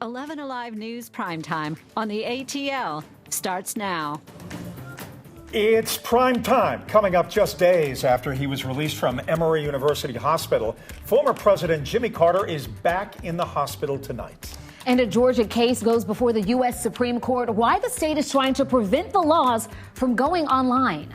11Alive News Primetime on the ATL starts now. It's prime time, coming up just days after he was released from Emory University Hospital. Former President Jimmy Carter is back in the hospital tonight. And a Georgia case goes before the U.S. Supreme Court. Why the state is trying to prevent the laws from going online.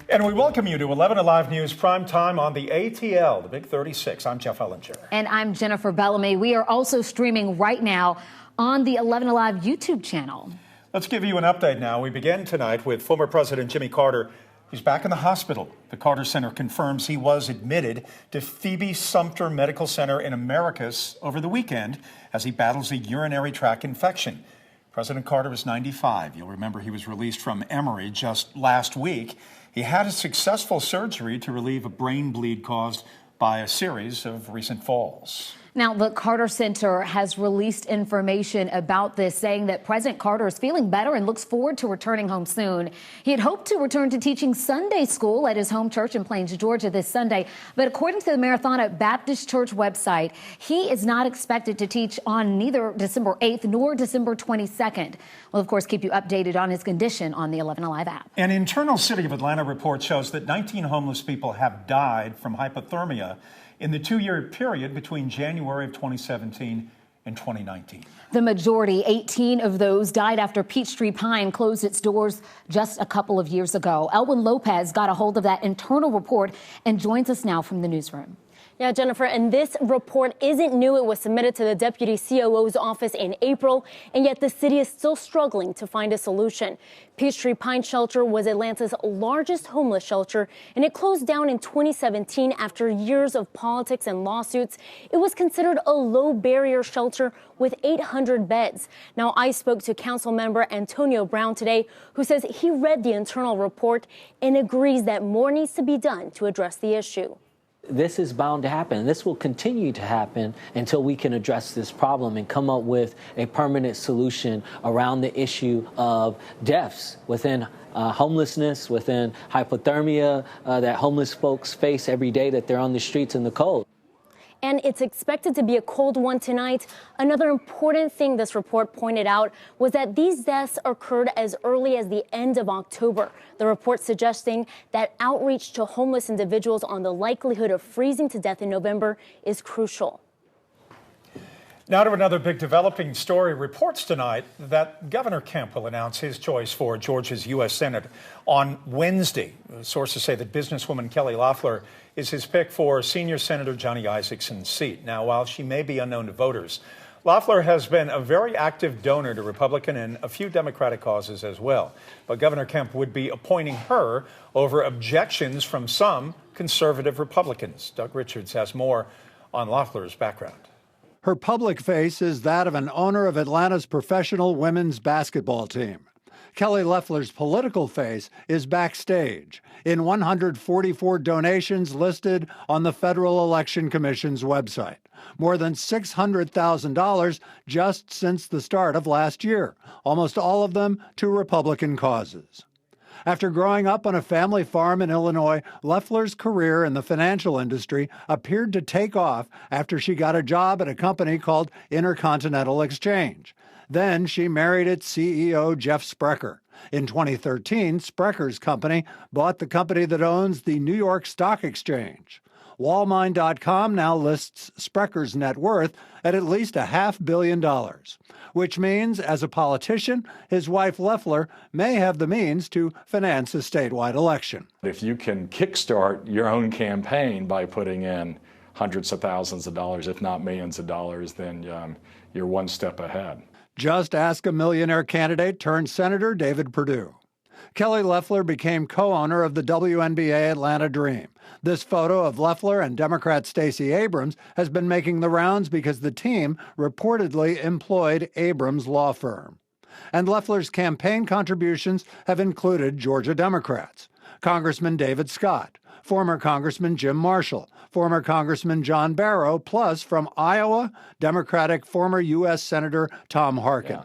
And we welcome you to 11Alive News Prime Time on the ATL, the Big 36. I'm Jeff Ellinger. And I'm Jennifer Bellamy. We are also streaming right now on the 11Alive YouTube channel. Let's give you an update now. We begin tonight with former President Jimmy Carter, who's back in the hospital. The Carter Center confirms he was admitted to Phoebe Sumter Medical Center in Americus over the weekend as he battles a urinary tract infection. President Carter is 95. You'll remember he was released from Emory just last week. He had a successful surgery to relieve a brain bleed caused by a series of recent falls. Now, the Carter Center has released information about this, saying that President Carter is feeling better and looks forward to returning home soon. He had hoped to return to teaching Sunday school at his home church in Plains, Georgia this Sunday. But according to the Marathon Baptist Church website, he is not expected to teach on neither December 8th nor December 22nd. We'll, of course, keep you updated on his condition on the 11Alive app. An internal City of Atlanta report shows that 19 homeless people have died from hypothermia in the 2-year period between January of 2017 and 2019. The majority, 18 of those, died after Peachtree Pine closed its doors just a couple of years ago. Elwin Lopez got a hold of that internal report and joins us now from the newsroom. Yeah, Jennifer, and this report isn't new. It was submitted to the Deputy COO's office in April, and yet the city is still struggling to find a solution. Peachtree Pine Shelter was Atlanta's largest homeless shelter, and it closed down in 2017 after years of politics and lawsuits. It was considered a low-barrier shelter with 800 beds. Now, I spoke to council member Antonio Brown today, who says he read the internal report and agrees that more needs to be done to address the issue. This is bound to happen. This will continue to happen until we can address this problem and come up with a permanent solution around the issue of deaths within homelessness, within hypothermia that homeless folks face every day that they're on the streets in the cold. And it's expected to be a cold one tonight. Another important thing this report pointed out was that these deaths occurred as early as the end of October. The report suggesting that outreach to homeless individuals on the likelihood of freezing to death in November is crucial. Now to another big developing story. Reports tonight that Governor Kemp will announce his choice for Georgia's U.S. Senate on Wednesday. Sources say that businesswoman Kelly Loeffler is his pick for senior Senator Johnny Isakson's seat. Now, while she may be unknown to voters, Loeffler has been a very active donor to Republican and a few Democratic causes as well. But Governor Kemp would be appointing her over objections from some conservative Republicans. Doug Richards has more on Loeffler's background. Her public face is that of an owner of Atlanta's professional women's basketball team. Kelly Loeffler's political face is backstage in 144 donations listed on the Federal Election Commission's website. More than $600,000 just since the start of last year, almost all of them to Republican causes. After growing up on a family farm in Illinois, Loeffler's career in the financial industry appeared to take off after she got a job at a company called Intercontinental Exchange. Then she married its CEO, Jeff Sprecher. In 2013, Sprecher's company bought the company that owns the New York Stock Exchange. Wallmine.com now lists Sprecher's net worth at least $500 million, which means, as a politician, his wife Loeffler may have the means to finance a statewide election. If you can kickstart your own campaign by putting in hundreds of thousands of dollars, if not millions of dollars, then you're one step ahead. Just ask a millionaire candidate turned Senator David Perdue. Kelly Loeffler became co-owner of the WNBA Atlanta Dream. This photo of Loeffler and Democrat Stacey Abrams has been making the rounds because the team reportedly employed Abrams' law firm. And Loeffler's campaign contributions have included Georgia Democrats, Congressman David Scott, former Congressman Jim Marshall, former Congressman John Barrow, plus from Iowa, Democratic former U.S. Senator Tom Harkin.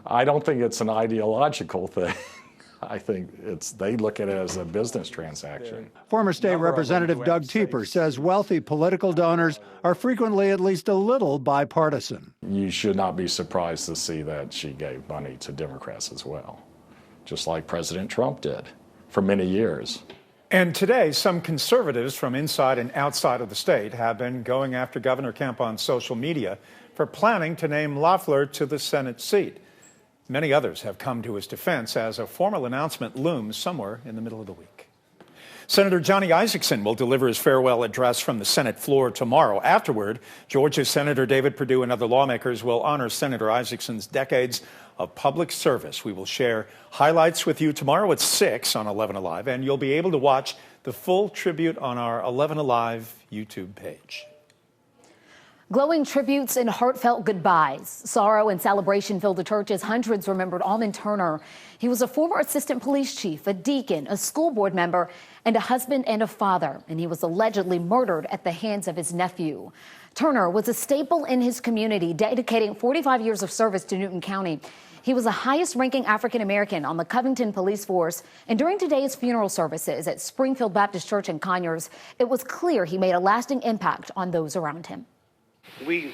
I don't think it's an ideological thing. I think they look at it as a business transaction. Former State Representative Doug Teeper says wealthy political donors are frequently at least a little bipartisan. You should not be surprised to see that she gave money to Democrats as well, just like President Trump did for many years. And today, some conservatives from inside and outside of the state have been going after Governor Kemp on social media for planning to name Loeffler to the Senate seat. Many others have come to his defense as a formal announcement looms somewhere in the middle of the week. Senator Johnny Isakson will deliver his farewell address from the Senate floor tomorrow. Afterward, Georgia Senator David Perdue and other lawmakers will honor Senator Isakson's decades of public service. We will share highlights with you tomorrow at 6 on 11Alive, and you'll be able to watch the full tribute on our 11Alive YouTube page. Glowing tributes and heartfelt goodbyes. Sorrow and celebration filled the church as hundreds remembered Almond Turner. He was a former assistant police chief, a deacon, a school board member, and a husband and a father. And he was allegedly murdered at the hands of his nephew. Turner was a staple in his community, dedicating 45 years of service to Newton County. He was the highest-ranking African-American on the Covington Police Force. And during today's funeral services at Springfield Baptist Church in Conyers, it was clear he made a lasting impact on those around him. We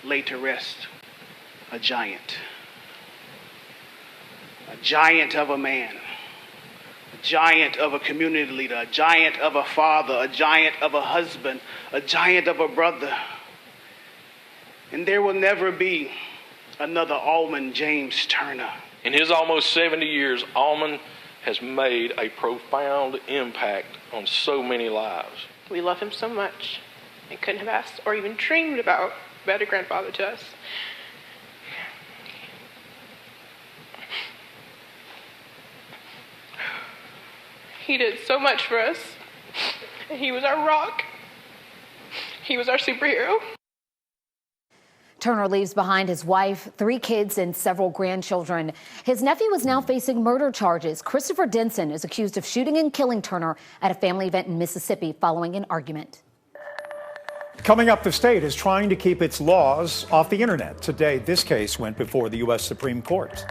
lay to rest a giant of a man, a giant of a community leader, a giant of a father, a giant of a husband, a giant of a brother. And there will never be another Almond James Turner. In his almost 70 years, Almond has made a profound impact on so many lives. We love him so much. I couldn't have asked or even dreamed about a better grandfather to us. He did so much for us. He was our rock. He was our superhero. Turner leaves behind his wife, 3 kids, and several grandchildren. His nephew is now facing murder charges. Christopher Denson is accused of shooting and killing Turner at a family event in Mississippi following an argument. Coming up, the state is trying to keep its laws off the internet. Today, this case went before the U.S. Supreme Court.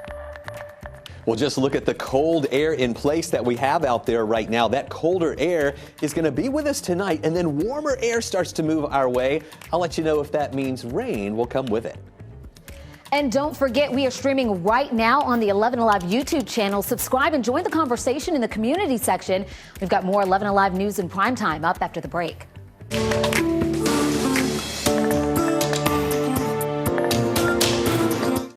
Well, just look at the cold air in place that we have out there right now. That colder air is going to be with us tonight, and then warmer air starts to move our way. I'll let you know if that means rain will come with it. And don't forget, we are streaming right now on the 11Alive YouTube channel. Subscribe and join the conversation in the community section. We've got more 11Alive news and primetime up after the break.